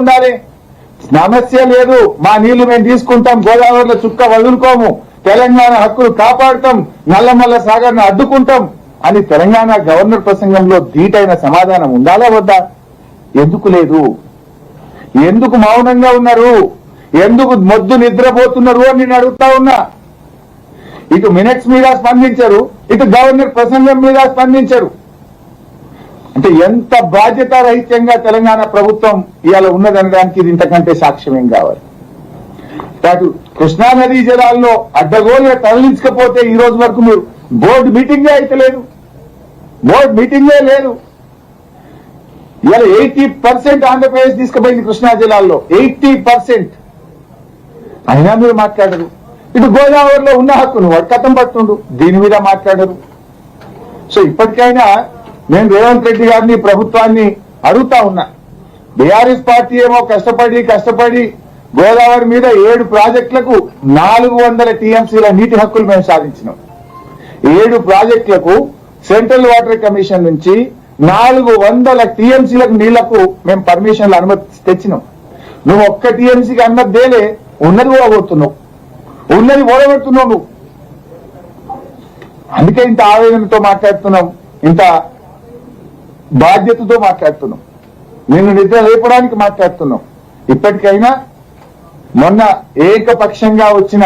ఉండాలి. సమస్య లేదు, మా నీళ్లు మేము తీసుకుంటాం, గోదావరిలో చుక్క వదులుకోము, తెలంగాణ హక్కులు కాపాడుతాం, నల్లమల్ల సాగర్ను అడ్డుకుంటాం అని తెలంగాణ గవర్నర్ ప్రసంగంలో ధీటైన సమాధానం ఉండాలా వద్దా? ఎందుకు లేదు? ఎందుకు మౌనంగా ఉన్నారు? ఎందుకు మొద్దు నిద్రపోతున్నారు అని నేను అడుగుతా ఉన్నా. ఇటు మినిట్స్ మీద స్పందించరు, ఇటు గవర్నర్ ప్రసంగం మీద స్పందించరు. అంటే ఎంత బాధ్యత రహిత్యంగా తెలంగాణ ప్రభుత్వం ఇవాళ ఉన్నదనడానికి ఇది ఇంతకంటే సాక్ష్యం ఏం కావాలి? అటు కృష్ణానదీ జలాల్లో అడ్డగోలుగా తరలించకపోతే ఈ రోజు వరకు మీరు బోర్డు మీటింగే అయితే లేదు, బోర్డు మీటింగే లేదు. ఇవాళ 80% ఆంధ్రప్రదేశ్ తీసుకుపోయింది కృష్ణా జిల్లాల్లో, 80%. అయినా మీరు మాట్లాడరు. ఇటు గోదావరిలో ఉన్న హక్కును వాడు కథం పట్టుండు, దీని మీద మాట్లాడరు. సో ఇప్పటికైనా నేను రేవంత్ రెడ్డి గారిని ప్రభుత్వాన్ని అడుగుతా ఉన్నా. బీఆర్ఎస్ పార్టీ ఏమో కష్టపడి గోదావరి మీద 7 ప్రాజెక్టులకు 400 టీఎంసీల నీటి హక్కులు మేము సాధించినాం. 7 ప్రాజెక్టులకు సెంట్రల్ వాటర్ కమిషన్ నుంచి 400 టీఎంసీలకు నీళ్లకు మేము పర్మిషన్లు అనుమతి తెచ్చినాం. నువ్వు ఒక్క టీఎంసీకి అనుమతి దేలే, ఉన్నది ఓడగొడుతున్నావు, ఉన్నది ఓడగొడుతున్నావు నువ్వు. అందుకే ఇంత ఆవేదనతో మాట్లాడుతున్నాం, ఇంత బాధ్యతతో మాట్లాడుతున్నాం, నిన్ను నిద్ర లేపడానికి మాట్లాడుతున్నాం. ఇప్పటికైనా మొన్న ఏకపక్షంగా వచ్చిన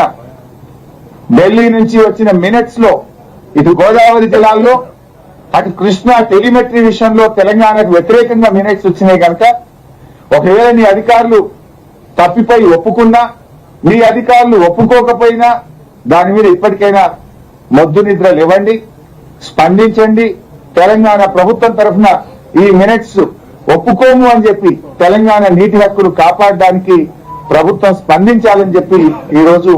ఢిల్లీ నుంచి వచ్చిన మినిట్స్ లో ఇటు గోదావరి జిల్లాల్లో అటు కృష్ణా టెలిమెట్రీ విషయంలో తెలంగాణకు వ్యతిరేకంగా మినిట్స్ వచ్చినాయి కనుక ఒకవేళ నీ అధికారులు తప్పిపోయి ఒప్పుకున్నా, నీ అధికారులు ఒప్పుకోకపోయినా దాని మీద ఇప్పటికైనా మొద్దు నిద్ర లేవండి, స్పందించండి. తెలంగాణ ప్రభుత్వం తరఫున ఈ మినిట్స్ ఒప్పుకోము అని చెప్పి తెలంగాణ నీటి హక్కులు కాపాడడానికి ప్రభుత్వం స్పందించాలని చెప్పి ఈ రోజు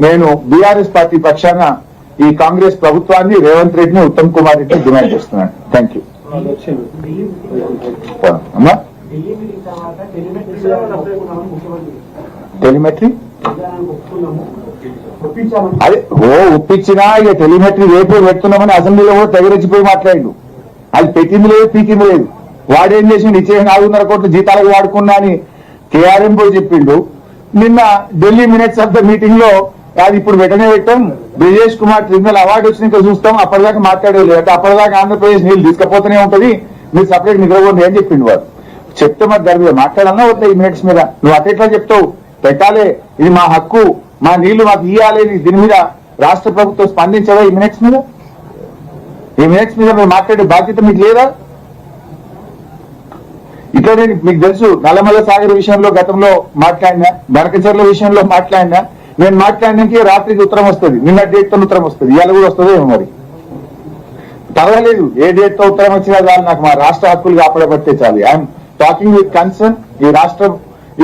నేను బీఆర్ఎస్ పార్టీ పక్షాన ఈ కాంగ్రెస్ ప్రభుత్వాన్ని, రేవంత్ రెడ్డిని, ఉత్తమ్ కుమార్ రెడ్డిని డిమాండ్ చేస్తున్నాను. Thank you. అమ్మా టెలిమెట్రీ అదే ఒప్పించినా ఇక టెలిమెట్రీ రేపే పెడుతున్నామని అసెంబ్లీలో కూడా తెగరెచ్చిపోయి మాట్లాడు. అది పెట్టింది లేదు, పీకింది లేదు. వాడేం చేసిండు, ఇచ్చే 400 కోట్ల జీతాలకు వాడుకున్నా అని కేఆర్ఎం పోయి చెప్పిండు. నిన్న Delhi minutes of the meeting లో అది ఇప్పుడు వెంటనే పెట్టాం, బ్రిజేష్ కుమార్ ట్రిబ్యునల్ అవార్డు వచ్చినాక చూస్తాం, అప్పటిదాకా మాట్లాడేది అంటే అప్పటిదాకా ఆంధ్రప్రదేశ్ నీళ్ళు తీసుకపోతూనే ఉంటది, మీరు సపరేట్ నిద్రపోండి అని చెప్పిండు వాడు. చెప్తే మరి దాని మీద మాట్లాడాలన్నా వద్దా? ఈ మినిట్స్ మీద నువ్వు అట్లా చెప్తావు, పెట్టాలి, ఇది మా హక్కు, మా నీళ్లు మాకు ఇయ్యాలి, దీని మీద రాష్ట్ర ప్రభుత్వం స్పందించదా? ఈ మినిట్స్ మీద మీరు మాట్లాడే బాధ్యత మీకు లేదా? ఇట్లా నేను మీకు తెలుసు, నల్లమల్ల సాగర్ విషయంలో గతంలో మాట్లాడినా, బనకచెర్ల విషయంలో మాట్లాడినా. నేను మాట్లాడినానికి రాత్రికి ఉత్తరం వస్తుంది, నిన్న డేట్ తో ఉత్తరం వస్తుంది, ఇవాళ కూడా వస్తుందో ఏమో మరి. పర్వాలేదు, ఏ డేట్ తో ఉత్తరం వచ్చినా చాలు, నాకు మా రాష్ట్ర హక్కులు కాపాడబట్టే చాలు. I'm talking with concern. ఈ రాష్ట్రం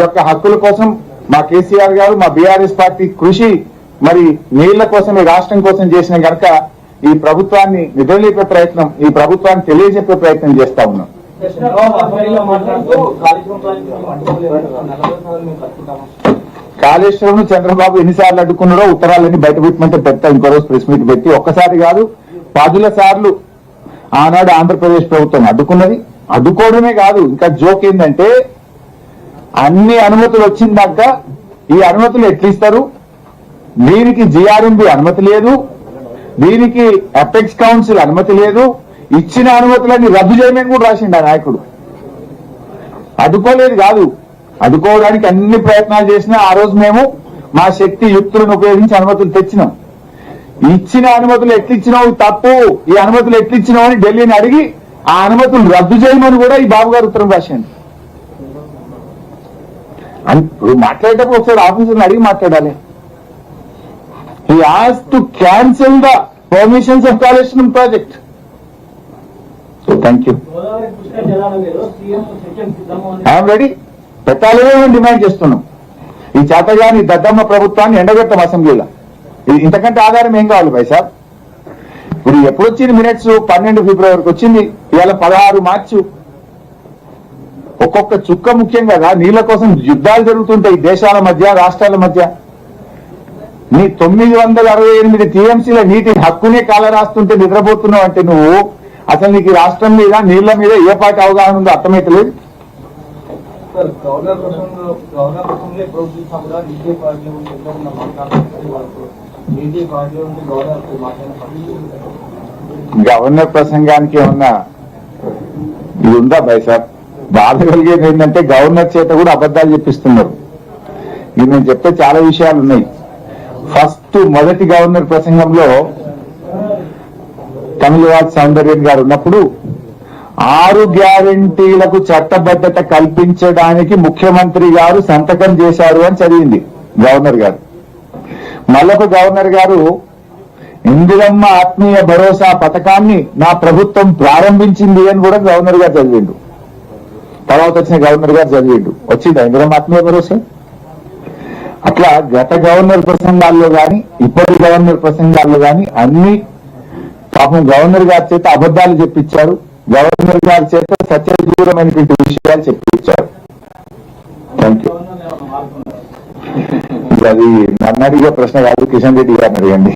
యొక్క హక్కుల కోసం మా కేసీఆర్ గారు, మా బీఆర్ఎస్ పార్టీ కృషి మరి నీళ్ల కోసం, ఈ రాష్ట్రం కోసం చేసిన కనుక ఈ ప్రభుత్వాన్ని నిద్రలేపే ప్రయత్నం, ఈ ప్రభుత్వాన్ని తెలియజెప్పే ప్రయత్నం చేస్తా ఉన్నాం. కాళేశ్వరం చంద్రబాబు ఎన్నిసార్లు అడ్డుకున్నారో ఉత్తరాలన్నీ బయట పెట్టమంటే పెడతా, ఇంకో రోజు ప్రెస్ మీట్ పెట్టి. ఒక్కసారి కాదు, 10 సార్లు ఆనాడు ఆంధ్రప్రదేశ్ ప్రభుత్వం అడ్డుకున్నది. అడ్డుకోవడమే కాదు, ఇంకా జోక్ ఏంటంటే అన్ని అనుమతులు వచ్చిందాక ఈ అనుమతులు ఎట్లిస్తారు? దీనికి జిఆర్ఎంబి అనుమతి లేదు, దీనికి అపెక్స్ కౌన్సిల్ అనుమతి లేదు, ఇచ్చిన అనుమతులన్నీ రద్దు చేయమని కూడా రాసిండు ఆ నాయకుడు. అడ్డుకోలేదు కాదు, అడ్డుకోవడానికి అన్ని ప్రయత్నాలు చేసినా ఆ రోజు మేము మా శక్తి యుక్తులను ఉపయోగించి అనుమతులు తెచ్చినాం. ఇచ్చిన అనుమతులు ఎట్లిచ్చినావు తప్పు, ఈ అనుమతులు ఎట్లిచ్చినావు అని ఢిల్లీని అడిగి ఆ అనుమతులు రద్దు చేయమని కూడా ఈ బాబు గారు ఉత్తరం రాశాడు. మాట్లాడేటప్పుడు ఒకసారి ఆఫీసర్ని అడిగి మాట్లాడాలి. He asked to cancel the permissions of Kaleshwaram project. So thank you. I am ready. పెట్టాలి అని డిమాండ్ చేస్తున్నాం. ఈ చేతగాని దద్దమ్మ ప్రభుత్వాన్ని ఎండగొట్టాం అసెంబ్లీలో. ఇంతకంటే ఆధారం ఏం కావాలి భాయ్ సాబ్? ఇప్పుడు ఎప్పుడు వచ్చింది మినిట్స్? 12 ఫిబ్రవరికి వచ్చింది, ఇవాళ 16 మార్చి. ఒక్కొక్క చుక్క ముఖ్యం కదా, నీళ్ల కోసం యుద్ధాలు జరుగుతుంటాయి దేశాల మధ్య, రాష్ట్రాల మధ్య. నీ 968 టీఎంసీల నీటి హక్కునే కాల రాస్తుంటే నిద్రపోతున్నావు అంటే నువ్వు అసలు నీకు రాష్ట్రం మీద, నీళ్ల మీద ఏ పాటి అవగాహన ఉందో అర్థమైతలేదు. సార్ గవర్నర్ ప్రసంగంలో ఎప్పుడు చూసినా కూడా నీతి పార్టీ ఉంటే ఎంతకుండా మాట్లాడుతుంది వాళ్ళకు నీతి పార్టీ ఉంటే గవర్నర్ మాట్లాడిన గవర్నర్ ప్రసంగానికి ఏమన్నా ఇది ఉందా భాయ్ సార్? బాధ కలిగేది ఏంటంటే గవర్నర్ చేత కూడా అబద్ధాలు చెప్పిస్తున్నారు. ఇది నేను చెప్తే చాలా విషయాలు ఉన్నాయి. మొదటి గవర్నర్ ప్రసంగంలో తమిళనాడు సౌందర్యన్ గారు ఉన్నప్పుడు 6 గ్యారెంటీలకు చట్టబద్ధత కల్పించడానికి ముఖ్యమంత్రి గారు సంతకం చేశారు అని చదివింది గవర్నర్ గారు. మళ్ళొక గవర్నర్ గారు ఇందిరమ్మ ఆత్మీయ భరోసా పథకాన్ని నా ప్రభుత్వం ప్రారంభించింది అని కూడా గవర్నర్ గారు చదివిండు. తర్వాత వచ్చిన గవర్నర్ గారు చదివిండు. వచ్చిందా ఇందిరమ్మ ఆత్మీయ భరోసా? అట్లా గత గవర్నర్ ప్రసంగాల్లో గాని ఇప్పటి గవర్నర్ ప్రసంగాల్లో గాని అన్ని పాపం గవర్నర్ గారి చేత అబద్ధాలు చెప్పించారు. గవర్నర్ గారి చేత సత్యదూరమైనటువంటి విషయాలు చెప్పించారు. Thank you. అది నన్ను అడిగే ప్రశ్న కాదు, కిషన్ రెడ్డి గారిని అడగండి.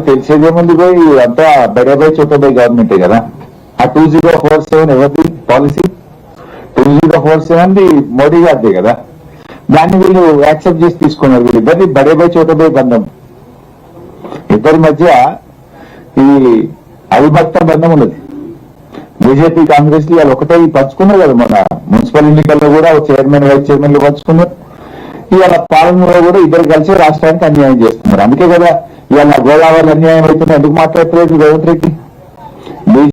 తెలిసేదేముంది పోయి అంతా బడేబాయ్ చోటబాయ్ గవర్నమెంటే కదా. ఆ 2047 ఎవరిది పాలసీ? 2047 మోడీ గారిదే కదా. దాన్ని వీళ్ళు యాక్సెప్ట్ చేసి తీసుకున్నారు. వీళ్ళిద్దరిని బడేబాయ్ చోటబాయ్ బంధం, ఇద్దరి మధ్య ఈ అవిభక్త బంధం ఉన్నది. బీజేపీ కాంగ్రెస్ లు వాళ్ళు ఒకటే పంచుకున్నారు కదా. మన మున్సిపల్ ఎన్నికల్లో కూడా చైర్మన్ వైస్ చైర్మన్లు పంచుకున్నారు. ఇవాళ పాలనలో కూడా ఇద్దరు కలిసి రాష్ట్రానికి అన్యాయం చేస్తున్నారు. అందుకే కదా ఇవాళ గోదావరి అన్యాయం అవుతుంది. ఎందుకు మాట్లాడట్లేదు రేవంత్ రెడ్డి?